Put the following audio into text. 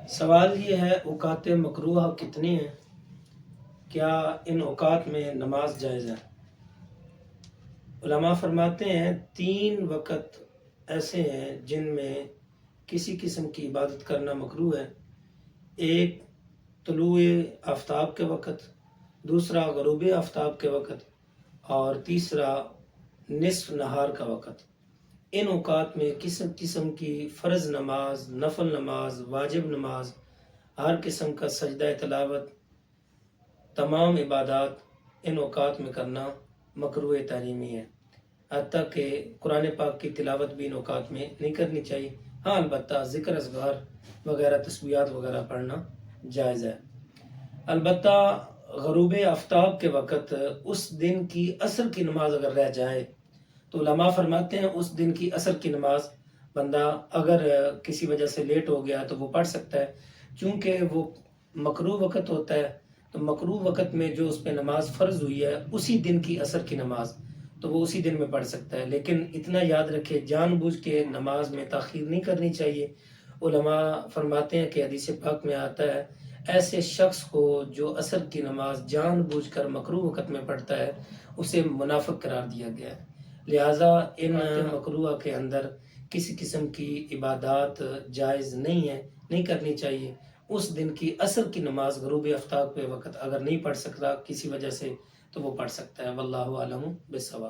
سوال یہ ہے اوقات مکروہ کتنی ہیں؟ کیا ان اوقات میں نماز جائز ہے؟ علماء فرماتے ہیں 3 وقت ایسے ہیں جن میں کسی قسم کی عبادت کرنا مکروہ ہے۔ ایک طلوع آفتاب کے وقت، دوسرا غروب آفتاب کے وقت، اور تیسرا نصف نہار کا وقت۔ ان اوقات میں قسم قسم کی فرض نماز، نفل نماز، واجب نماز، ہر قسم کا سجدہ تلاوت، تمام عبادات ان اوقات میں کرنا مکروہ تحریمی ہے۔ حتیٰ کہ قرآن پاک کی تلاوت بھی ان اوقات میں نہیں کرنی چاہیے۔ ہاں البتہ ذکر اذکار وغیرہ تسبیحات وغیرہ پڑھنا جائز ہے۔ البتہ غروب آفتاب کے وقت اس دن کی عصر کی نماز اگر رہ جائے تو علماء فرماتے ہیں اس دن کی عصر کی نماز بندہ اگر کسی وجہ سے لیٹ ہو گیا تو وہ پڑھ سکتا ہے، چونکہ وہ مکروہ وقت ہوتا ہے۔ تو مکروہ وقت میں جو اس پہ نماز فرض ہوئی ہے اسی دن کی عصر کی نماز، تو وہ اسی دن میں پڑھ سکتا ہے۔ لیکن اتنا یاد رکھے جان بوجھ کے نماز میں تاخیر نہیں کرنی چاہیے۔ علماء فرماتے ہیں کہ حدیث پاک میں آتا ہے ایسے شخص کو جو عصر کی نماز جان بوجھ کر مکروہ وقت میں پڑھتا ہے اسے منافق قرار دیا گیا ہے۔ لہٰذا ان مکروہ کے اندر کسی قسم کی عبادات جائز نہیں ہے، نہیں کرنی چاہیے۔ اس دن کی عصر کی نماز غروب آفتاب کے وقت اگر نہیں پڑھ سکتا کسی وجہ سے تو وہ پڑھ سکتا ہے۔ واللہ اعلم بالصواب۔